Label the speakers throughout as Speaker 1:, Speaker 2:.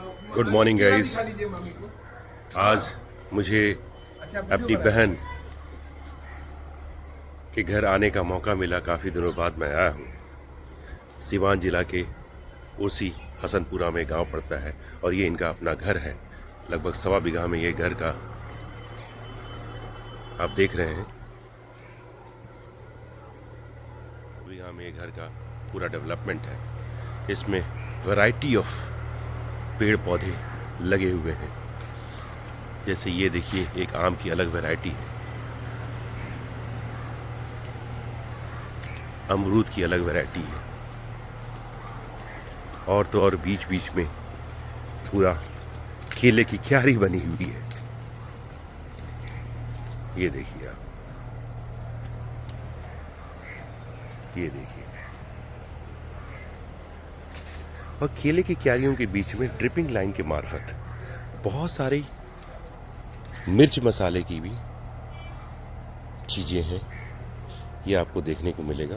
Speaker 1: Good morning guys. आज मुझे अपनी बहन के घर आने का मौका मिला। काफ़ी दिनों बाद मैं आया हूँ। सीवान जिला के ओसी हसनपुरा में गांव पड़ता है और ये इनका अपना घर है। लगभग 1.25 बीघा में ये घर का आप देख रहे हैं। बीघा में ये घर का पूरा डेवलपमेंट है। इसमें वैरायटी ऑफ पेड़ पौधे लगे हुए हैं। जैसे ये देखिए, एक आम की अलग वैरायटी है, अमरूद की अलग वैरायटी है, और तो और बीच बीच में पूरा केले की क्यारी बनी हुई है। ये देखिए आप, ये देखिए। और केले की क्यारियों के बीच में ड्रिपिंग लाइन के मार्फत बहुत सारी मिर्च मसाले की भी चीज़ें हैं। ये आपको देखने को मिलेगा।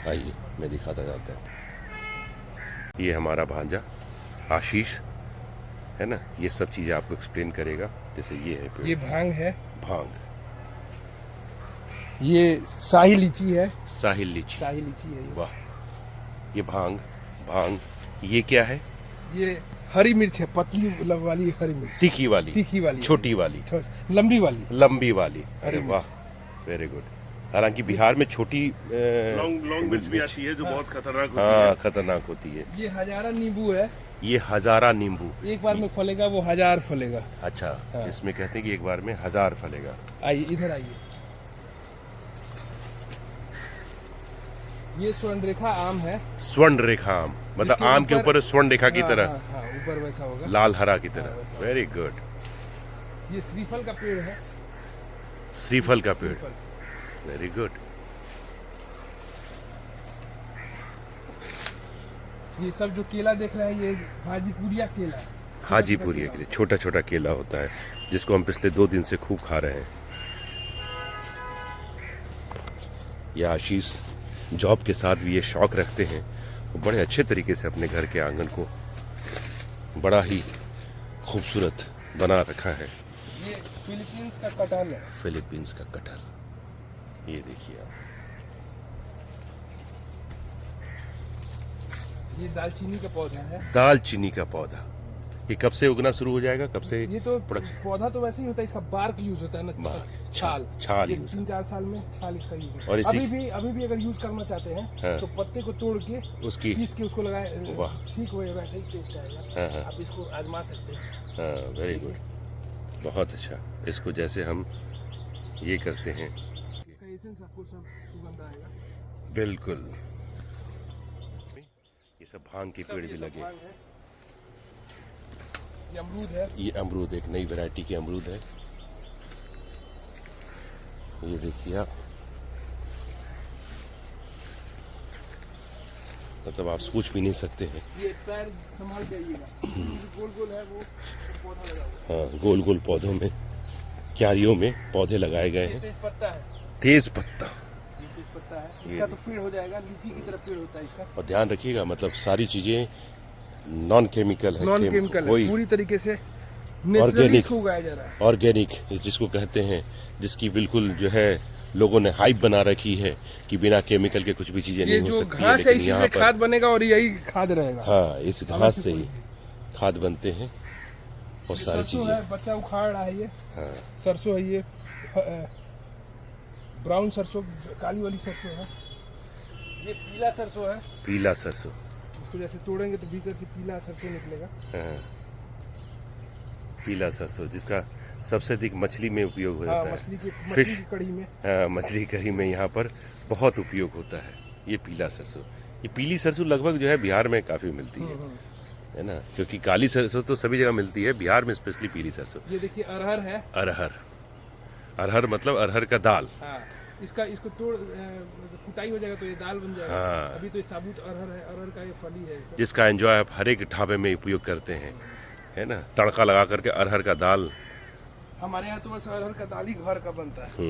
Speaker 1: आइए मैं दिखाता जाता हूँ। ये हमारा भांजा आशीष है ना, ये सब चीज़ें आपको एक्सप्लेन करेगा। जैसे ये है पेड़,
Speaker 2: ये भांग है।
Speaker 1: भांग।
Speaker 2: ये शाही लीची है।
Speaker 1: साहिल लीची।
Speaker 2: शाही लीची है ये।
Speaker 1: वाह। ये भांग, भांग। ये क्या है?
Speaker 2: ये हरी मिर्च है, पतली वाली हरी मिर्च।
Speaker 1: तीखी वाली,
Speaker 2: तीखी वाली,
Speaker 1: छोटी वाली,
Speaker 2: लंबी वाली,
Speaker 1: लंबी वाली। अरे
Speaker 2: हरी
Speaker 1: वाह, वेरी गुड। हालांकि बिहार में छोटी
Speaker 3: लॉन्ग मिर्च भी आती है जो बहुत खतरनाक होती
Speaker 1: हाँ
Speaker 3: है।
Speaker 1: खतरनाक होती है।
Speaker 2: ये हजारा नींबू है।
Speaker 1: ये हजारा नींबू
Speaker 2: एक बार में फलेगा वो 1000 फलेगा।
Speaker 1: अच्छा।
Speaker 2: हाँ।
Speaker 1: इसमें कहते हैं कि एक बार में 1000 फलेगा।
Speaker 2: आइए इधर आइए। ये स्वर्ण रेखा आम है।
Speaker 1: स्वर्ण रेखा आम, मतलब
Speaker 2: इसके
Speaker 1: आम के ऊपर स्वर्ण रेखा की
Speaker 2: हाँ,
Speaker 1: तरह।
Speaker 2: हाँ, हाँ, ऊपर वैसा होगा,
Speaker 1: लाल हरा की तरह।
Speaker 2: वैसा।
Speaker 1: Very good.
Speaker 2: ये श्रीफल का पेड़ है।
Speaker 1: श्रीफल का पेड़।
Speaker 2: श्रीफल।
Speaker 1: Very good.
Speaker 2: ये सब जो केला देख रहे हैं ये हाजीपुरिया केला है।
Speaker 1: हाजीपुरी के लिए छोटा छोटा केला होता है, जिसको हम पिछले 2 दिन से खूब खा रहे हैं। ये आशीष जॉब के साथ भी ये शौक रखते हैं। वो बड़े अच्छे तरीके से अपने घर के आंगन को बड़ा ही खूबसूरत बना रखा है।
Speaker 2: ये फिलीपींस का कटहल है।
Speaker 1: फिलीपींस का कटहल। ये देखिए आप।
Speaker 2: ये दालचीनी का पौधा है।
Speaker 1: दालचीनी का पौधा। ये कब से उगना शुरू हो जाएगा? कब से?
Speaker 2: ये तो
Speaker 1: प्रोडक्शन?
Speaker 2: पौधा तो वैसे ही होता है, इसका बार्क यूज होता है ना,
Speaker 1: बार्क,
Speaker 2: छाल।
Speaker 1: छाल
Speaker 2: ये
Speaker 1: यूज
Speaker 2: 3-4 साल में छाल इसका यूज होता
Speaker 1: और
Speaker 2: है।
Speaker 1: इसी-
Speaker 2: अभी भी अगर यूज करना चाहते हैं
Speaker 1: हाँ।
Speaker 2: तो पत्ते को तोड़ के
Speaker 1: उसकी
Speaker 2: पीस के उसको लगाए,
Speaker 1: वाह।
Speaker 2: ठीक हो वैसे ही टेस्ट आएगा।
Speaker 1: हाँ, हाँ।
Speaker 2: आप इसको आजमा सकते हैं।
Speaker 1: हाँ, वेरी गुड, बहुत अच्छा। इसको जैसे हम ये करते हैं,
Speaker 2: इसका एसेंस आपको सब सुगंध आएगा।
Speaker 1: बिल्कुल। ये सब भांग के पेड़
Speaker 2: ये
Speaker 1: भी
Speaker 2: सब
Speaker 1: लगे।
Speaker 2: भांग है। ये अमरूद है।
Speaker 1: ये अमरूद, एक नई वैरायटी के अमरूद है। ये देखिए आप, मतलब आप सोच भी नहीं सकते हैं।
Speaker 2: ये पैर संभाल जाइएगा। गोल गोल है वो पौधा लगा हुआ
Speaker 1: हाँ, गोल गोल पौधों में, क्यारियों में पौधे लगाए गए
Speaker 2: है।
Speaker 1: हैं।
Speaker 2: तेज पत्ता है।
Speaker 1: तेज पत्ता।
Speaker 2: ये तेज पत्ता है। इसका तो पेड़ हो जाएगा, लीची की तरह पेड़ होता है इसका।
Speaker 1: और ध्यान रखिएगा, मतलब सारी चीजें नॉन केमिकल है।
Speaker 2: नॉन केमिकल है,
Speaker 1: कोई
Speaker 2: पूरी तरीके से नेचुरली
Speaker 1: Organic।
Speaker 2: इसको उगाया जा रहा है।
Speaker 1: ऑर्गेनिक जिसको कहते हैं, जिसकी बिल्कुल जो है लोगों ने हाइप बना रखी है कि बिना केमिकल के कुछ भी चीजें
Speaker 2: ये
Speaker 1: नहीं हो
Speaker 2: जो
Speaker 1: सकती है।
Speaker 2: घास है
Speaker 1: लेकिन
Speaker 2: इसी
Speaker 1: यहाँ
Speaker 2: से
Speaker 1: पर
Speaker 2: खाद बनेगा और यही खाद रहेगा।
Speaker 1: हाँ, इस घास से ही खाद बनते हैं और
Speaker 2: ये
Speaker 1: सारी
Speaker 2: सरसों
Speaker 1: चीजें।
Speaker 2: है, बच्चा उखाड़ रहा है ये।
Speaker 1: हाँ,
Speaker 2: सरसों है ये, ब्राउन सरसों, काली वाली सरसों है। ये पीला सरसों है।
Speaker 1: पीला सरसों।
Speaker 2: इसको जैसे तोड़ेंगे तो भीतर से पीला सरसों निकलेगा।
Speaker 1: हाँ, पीला सरसों, जिसका सबसे अधिक मछली में उपयोग हो
Speaker 2: हाँ,
Speaker 1: जाता है।
Speaker 2: मछली की
Speaker 1: फिश,
Speaker 2: कड़ी में।
Speaker 1: हाँ, मछली करी में यहाँ पर बहुत उपयोग होता है। ये पीला सरसों, ये पीली सरसों लगभग जो है बिहार में काफ़ी मिलती है ना, क्योंकि काली सरसों तो सभी जगह मिलती है, बिहार में स्पेशली पीली सरसों।
Speaker 2: ये देखिए अरहर है।
Speaker 1: अरहर। अरहर मतलब अरहर का दाल।
Speaker 2: हाँ, इसको तोड़ कुटाई हो जाएगा तो ये दाल बन जाएगा।
Speaker 1: हाँ।
Speaker 2: अभी तो ये साबुत अरहर है, अरहर का ये फली है।
Speaker 1: जिसका एंजॉय आप हर एक ढाबे में उपयोग करते हैं, है ना, तड़का लगा करके अरहर का दाल।
Speaker 2: हमारे यहाँ तो बस अरहर का दाल ही घर का बनता है।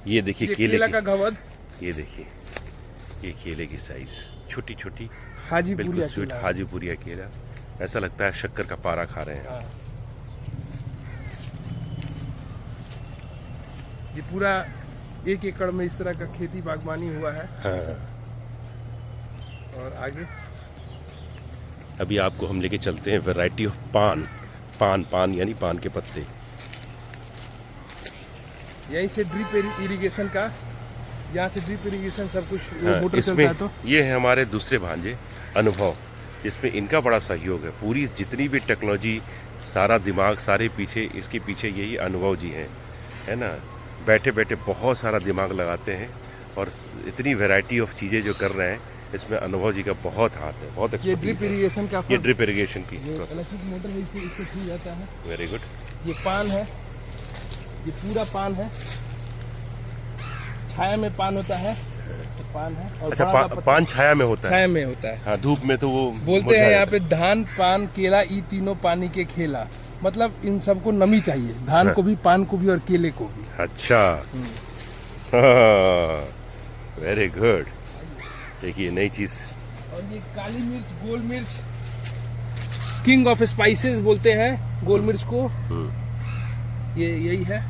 Speaker 1: ये देखिए
Speaker 2: ये
Speaker 1: केले
Speaker 2: केला
Speaker 1: की,
Speaker 2: का घवद।
Speaker 1: ये देखिए, ये केले की साइज छोटी छोटी
Speaker 2: हाजीपुरी
Speaker 1: बिल्कुल स्वीट
Speaker 2: केला।
Speaker 1: हाजीपुरी केला, ऐसा लगता है शक्कर का पारा खा रहे हैं।
Speaker 2: हाँ। ये पूरा 1 एकड़ में इस तरह का खेती बागवानी हुआ है।
Speaker 1: हाँ।
Speaker 2: और आगे
Speaker 1: अभी आपको हम लेके चलते हैं वैरायटी ऑफ पान यानी पान के पत्ते।
Speaker 2: यहीं से ड्रिप इरिगेशन का, यहाँ से ड्रिप इरिगेशन सब कुछ
Speaker 1: हाँ,
Speaker 2: मोटर
Speaker 1: इसमें
Speaker 2: चलता है। तो
Speaker 1: ये है हमारे दूसरे भांजे अनुभव, इसमें इनका बड़ा सहयोग है। पूरी जितनी भी टेक्नोलॉजी, सारा दिमाग, सारे पीछे इसके पीछे यही अनुभव जी हैं, है ना। बैठे बैठे बहुत सारा दिमाग लगाते हैं और इतनी वैरायटी ऑफ चीज़ें जो कर रहे हैं, इसमें अनुभव जी का बहुत हाथ है, बहुत
Speaker 2: ये ड्रिप
Speaker 1: एक्सपर्टीज है।
Speaker 2: इरिगेशन का
Speaker 1: ये ड्रिप इरिगेशन की
Speaker 2: ये
Speaker 1: प्रोसेस।
Speaker 2: इलेक्ट्रिक मोटर है, इससे छू जाता है।
Speaker 1: Very good.
Speaker 2: ये पान है, ये पूरा पान है, छाया में पान होता है, तो पान है। और
Speaker 1: अच्छा,
Speaker 2: बड़ा पत्ता
Speaker 1: पान छाया में होता है।
Speaker 2: छाया में होता है।
Speaker 1: हाँ, धूप में तो वो
Speaker 2: बोलते हैं
Speaker 1: मुरझा
Speaker 2: यहाँ
Speaker 1: जाता
Speaker 2: पे धान, पान, केला, ई तीनों पानी के खेला। मतलब इन सबको नमी चाहिए, धान को भी, पान को भी और केले को भी।
Speaker 1: है। अच्छा, वेरी गुड। देखिए नई चीज।
Speaker 2: और ये काली मिर्च, गोल मिर्च, किंग ऑफ स्पाइसेस बोलते हैं गोल मिर्च को। ये यही है,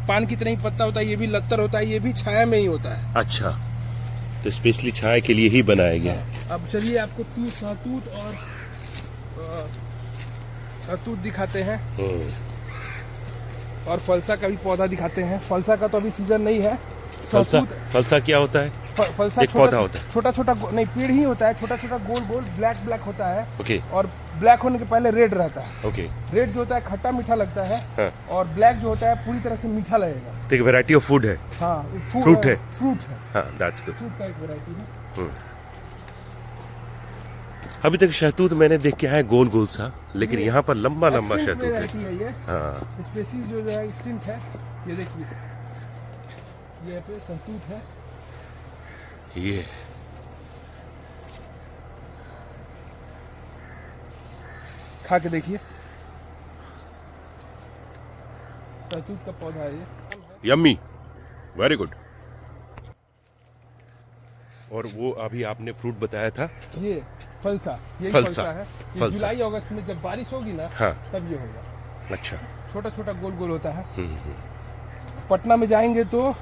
Speaker 2: पान की तरह ही पत्ता होता है, ये भी लत्तर होता है, ये भी छाया में ही होता है।
Speaker 1: अच्छा, तो स्पेशली छाया के लिए ही बनाया गया है।
Speaker 2: अब चलिए आपको सहतूत और सहतूत दिखाते हैं, और फलसा का भी पौधा दिखाते हैं। फलसा का तो अभी सीजन नहीं है।
Speaker 1: फलसा,
Speaker 2: सहतूत,
Speaker 1: फलसा क्या होता है?
Speaker 2: फलसा
Speaker 1: एक पौधा होता है।
Speaker 2: छोटा छोटा नहीं, पेड़ ही होता है, छोटा छोटा गोल गोल ब्लैक होता है।
Speaker 1: ओके
Speaker 2: और ब्लैक होने के पहले रेड रहता है।
Speaker 1: ओके।
Speaker 2: रेड जो होता है खट्टा मीठा लगता है,
Speaker 1: हाँ।
Speaker 2: और ब्लैक जो होता है पूरी तरह से मीठा लगेगा।
Speaker 1: तो एक वैरायटी ऑफ फूड है।
Speaker 2: हाँ,
Speaker 1: Fruit है।
Speaker 2: फ्रूट है,
Speaker 1: हाँ, दैट्स गुड।
Speaker 2: फ्रूट का एक वैरायटी है।
Speaker 1: अभी तक शहतूत मैंने देख के आया गोल गोल सा, लेकिन यहाँ पर लंबा लंबा
Speaker 2: Extinct
Speaker 1: शहतूत है।
Speaker 2: वैरायटी है ये।
Speaker 1: हाँ,
Speaker 2: स्पेसीज जो है एक्सटिंक्ट है। ये देखिए, ये पे सहतूत है।
Speaker 1: ये
Speaker 2: खा के देखिए, सहतूत का पौधा है ये।
Speaker 1: Yummy, very good. और वो अभी आपने फ्रूट बताया था,
Speaker 2: ये फलसा, यही
Speaker 1: फलसा,
Speaker 2: फलसा है। ये
Speaker 1: फलसा।
Speaker 2: जुलाई अगस्त में जब बारिश होगी ना,
Speaker 1: हाँ।
Speaker 2: तब ये होगा।
Speaker 1: अच्छा।
Speaker 2: छोटा छोटा गोल गोल होता है। पटना में जाएंगे तो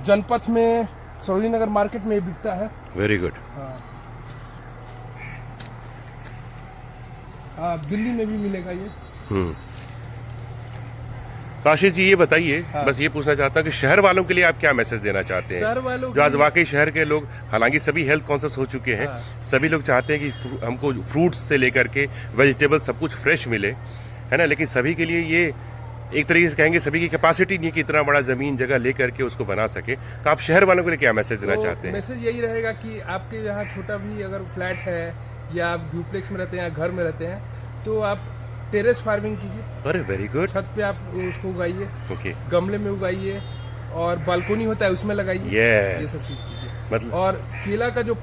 Speaker 2: जनपथ में, सरोजिनी नगर मार्केट में ये बिकता है।
Speaker 1: Very good.
Speaker 2: हाँ, दिल्ली में भी मिलेगा ये।
Speaker 1: तो आशीष जी ये बताइए,
Speaker 2: हाँ।
Speaker 1: बस ये पूछना चाहता हूँ कि शहर वालों के लिए आप क्या मैसेज देना चाहते हैं?
Speaker 2: शहर वालों
Speaker 1: जो आज
Speaker 2: के-
Speaker 1: वाकई शहर के लोग, हालांकि सभी हेल्थ कॉन्शियस हो चुके हैं,
Speaker 2: हाँ।
Speaker 1: सभी लोग चाहते हैं कि हमको फ्रूट्स से लेकर के वेजिटेबल सब कुछ फ्रेश मिले, है ना। लेकिन सभी के लिए ये एक तरीके से कहेंगे, सभी की कैपेसिटी नहीं है कि इतना बड़ा जमीन जगह लेकर के उसको बना सके। तो आप शहर वालों के लिए क्या मैसेज देना चाहते हैं?
Speaker 2: मैसेज यही रहेगा कि आपके यहाँ छोटा भी अगर फ्लैट है, या आप ड्यूप्लेक्स में रहते हैं, या घर में रहते हैं, तो आप टेरेस फार्मिंग कीजिए।
Speaker 1: अरे वेरी गुड।
Speaker 2: छत पे आप उसको उगाइए,
Speaker 1: ओके।
Speaker 2: गमले में उगाइए, और बालकोनी होता है उसमें लगाइए।
Speaker 1: Yes.
Speaker 2: ये सब चीज कीजिए।
Speaker 1: मतलब
Speaker 2: और केला का जो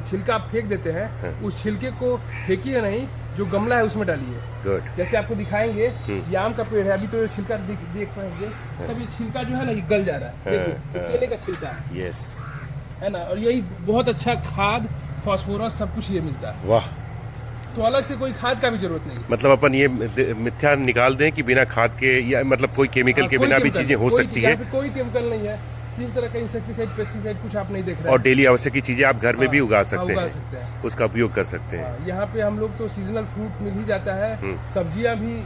Speaker 2: छिलका आप फेंक देते हैं, उस छिलके को फेंकिए नहीं, जो गमला है उसमें डालिए।
Speaker 1: गुड।
Speaker 2: जैसे आपको दिखाएंगे, ये आम का पेड़ है, अभी तो ये छिलका देख पाएंगे, सब ये छिलका जो है ना, ये गल जा रहा है। देखिए, ये केले का छिलका
Speaker 1: यस।
Speaker 2: है ना, और यही बहुत अच्छा खाद, फास्फोरस, सब कुछ ये मिलता है।
Speaker 1: वाह।
Speaker 2: तो अलग से कोई खाद का भी जरूरत नहीं है।
Speaker 1: मतलब अपन ये मिथ्या निकाल दें कि बिना खाद के, या मतलब कोई केमिकल के
Speaker 2: कोई
Speaker 1: बिना भी
Speaker 2: chemical
Speaker 1: चीजें हो
Speaker 2: कोई-
Speaker 1: सकती
Speaker 2: यहाँ
Speaker 1: है,
Speaker 2: पे कोई केमिकल नहीं है। किसी तरह का इंसेक्टिसाइड, पेस्टिसाइड कुछ आप नहीं देख रहे
Speaker 1: और
Speaker 2: हैं।
Speaker 1: डेली आवश्यक की चीजें आप घर में भी उगा
Speaker 2: हाँ,
Speaker 1: सकते
Speaker 2: उगा
Speaker 1: हैं,
Speaker 2: सकते हैं।
Speaker 1: उसका उपयोग कर सकते हैं।
Speaker 2: हाँ, यहाँ पे हम लोग तो सीजनल फ्रूट मिल ही जाता है। सब्जियां भी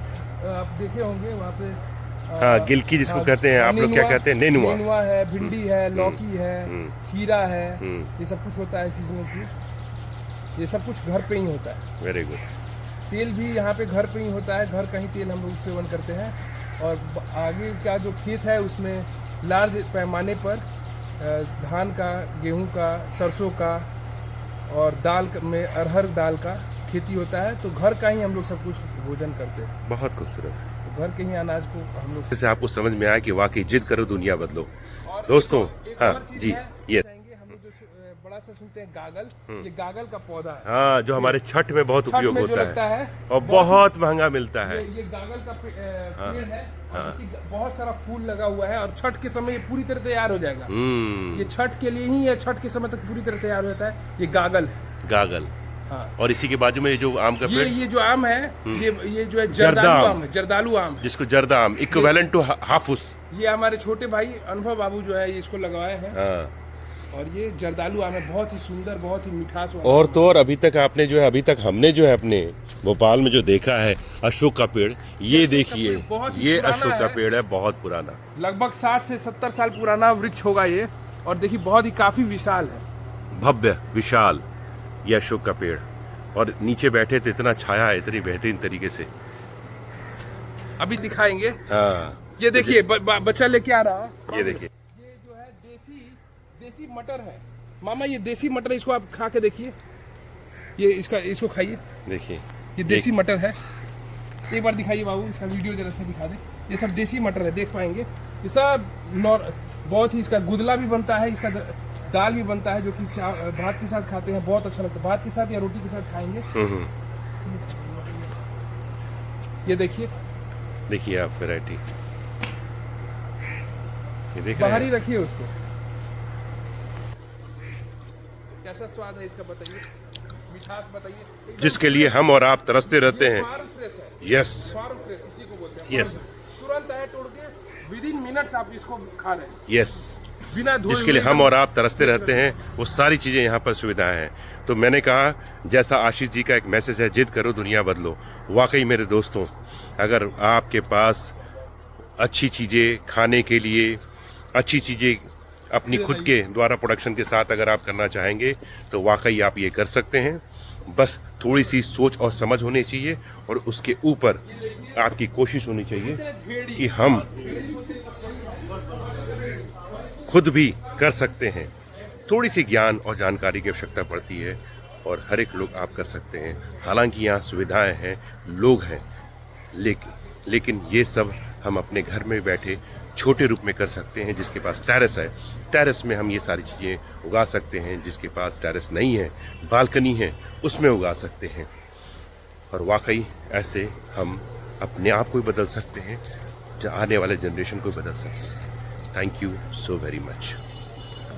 Speaker 2: आप देखे होंगे वहाँ पे।
Speaker 1: हाँ, गिलकी जिसको कहते हैं, आप लोग क्या कहते हैं? नेनुआ।
Speaker 2: नेनुआ है, भिंडी है, लौकी है, खीरा है, ये सब कुछ होता है सीजनल फ्रूट। ये सब कुछ घर पे ही होता है।
Speaker 1: Very good.
Speaker 2: तेल भी यहाँ पे घर पे ही होता है, घर का ही तेल हम लोग सेवन करते हैं। और आगे का जो खेत है उसमें लार्ज पैमाने पर धान का, गेहूं का, सरसों का, और में अरहर दाल का खेती होता है। तो घर का ही हम लोग सब कुछ भोजन करते हैं।
Speaker 1: बहुत खूबसूरत।
Speaker 2: तो घर के ही अनाज को हम लोग।
Speaker 1: जैसे आपको समझ में आया कि वाकई जिद करो दुनिया बदलो।
Speaker 2: और
Speaker 1: दोस्तों,
Speaker 2: एक
Speaker 1: हाँ
Speaker 2: और चीज़
Speaker 1: जी,
Speaker 2: है,
Speaker 1: ये
Speaker 2: बताएंगे हम लोग जो बड़ा सा सुनते हैं गागल, ये गागल का पौधा है।
Speaker 1: हाँ, जो हमारे छठ में बहुत
Speaker 2: छठ
Speaker 1: उपयोग
Speaker 2: में जो
Speaker 1: होता
Speaker 2: लगता है,
Speaker 1: और बहुत महंगा मिलता है।
Speaker 2: ये गागल का पेड़ है, और इसकी बहुत सारा फूल लगा हुआ है, और छठ के समय ये पूरी तरह तैयार हो जाएगा। ये छठ के लिए ही है, छठ के समय तक पूरी तरह तैयार हो जाता है। ये गागल है।
Speaker 1: गागल।
Speaker 2: हाँ।
Speaker 1: और इसी के बाजू में ये जो आम का पेड़,
Speaker 2: ये जो आम है, ये जो है
Speaker 1: जर्दा
Speaker 2: जर्दालू
Speaker 1: आम।
Speaker 2: आम है, जर्दालू आम है।
Speaker 1: जिसको जर्दा आम, इक्विवेलेंट टू हाफुस।
Speaker 2: ये हमारे छोटे भाई अनुभव बाबू जो है ये इसको लगाए हैं।
Speaker 1: हाँ।
Speaker 2: और ये जर्दालू आम है, बहुत ही सुंदर, बहुत ही मिठास वाला।
Speaker 1: और तो और अभी तक आपने जो है, अभी तक हमने जो है अपने भोपाल में जो देखा है अशोक का पेड़, ये देखिए,
Speaker 2: बहुत ही
Speaker 1: ये
Speaker 2: पुराना
Speaker 1: अशोक का
Speaker 2: है।
Speaker 1: पेड़ है, बहुत पुराना,
Speaker 2: लगभग 60 से 70 साल पुराना वृक्ष होगा ये। और देखिए बहुत ही काफी विशाल है,
Speaker 1: भव्य विशाल, ये अशोक का पेड़। और नीचे बैठे तो इतना छाया है, इतनी बेहतरीन तरीके से।
Speaker 2: अभी दिखाएंगे।
Speaker 1: हाँ,
Speaker 2: ये देखिए बच्चा लेके आ रहा है।
Speaker 1: ये देखिए,
Speaker 2: ये जो है देसी मटर है मामा, ये देसी मटर है, इसको आप खा के देखिए। ये इसको खाइए,
Speaker 1: देखिए
Speaker 2: ये देसी मटर है। एक बार दिखाइए बाबू, इसका वीडियो जरा से दिखा दे। ये सब देसी मटर है, देख पाएंगे। ये सब बहुत ही, इसका गुदला भी बनता है, इसका दाल भी बनता है, जो कि भात के साथ खाते हैं, बहुत अच्छा लगता है। भात के साथ या रोटी के साथ खाएंगे। ये देखिए
Speaker 1: आप वैरायटी, ये देख रहे
Speaker 2: बाहर ही
Speaker 1: हैं।
Speaker 2: रखिए उसको। कैसा स्वाद है इसका बताइए, मिठास बताइए।
Speaker 1: जिसके लिए हम और आप तरसते रहते हैं।
Speaker 2: फार्म फ्रेश है,
Speaker 1: यस,
Speaker 2: फार्म फ्रेश इसी को बोलते हैं।
Speaker 1: Yes.
Speaker 2: तुरंत है, तोड़ के विदिन मिनट्स आप इसको खा रहे हैं
Speaker 1: यस,
Speaker 2: बिना धोए
Speaker 1: जिसके लिए
Speaker 2: हुए।
Speaker 1: हम और आप तरसते रहते हैं, वो सारी चीज़ें यहाँ पर सुविधाएं हैं। तो मैंने कहा, जैसा आशीष जी का एक मैसेज है, जिद करो दुनिया बदलो। वाकई मेरे दोस्तों, अगर आपके पास अच्छी चीज़ें खाने के लिए, अच्छी चीज़ें अपनी खुद के द्वारा प्रोडक्शन के साथ अगर आप करना चाहेंगे, तो वाकई आप ये कर सकते हैं। बस थोड़ी सी सोच और समझ होनी चाहिए, और उसके ऊपर आपकी कोशिश होनी चाहिए कि हम खुद भी कर सकते हैं। थोड़ी सी ज्ञान और जानकारी की आवश्यकता पड़ती है, और हर एक लोग आप कर सकते हैं। हालांकि यहाँ सुविधाएं हैं, लोग हैं, लेकिन ये सब हम अपने घर में बैठे छोटे रूप में कर सकते हैं। जिसके पास टेरेस है, टेरेस में हम ये सारी चीज़ें उगा सकते हैं। जिसके पास टेरेस नहीं है, बालकनी है, उसमें उगा सकते हैं। और वाकई ऐसे हम अपने आप को भी बदल सकते हैं, आने वाले जनरेशन को बदल सकते हैं। Thank you so very much.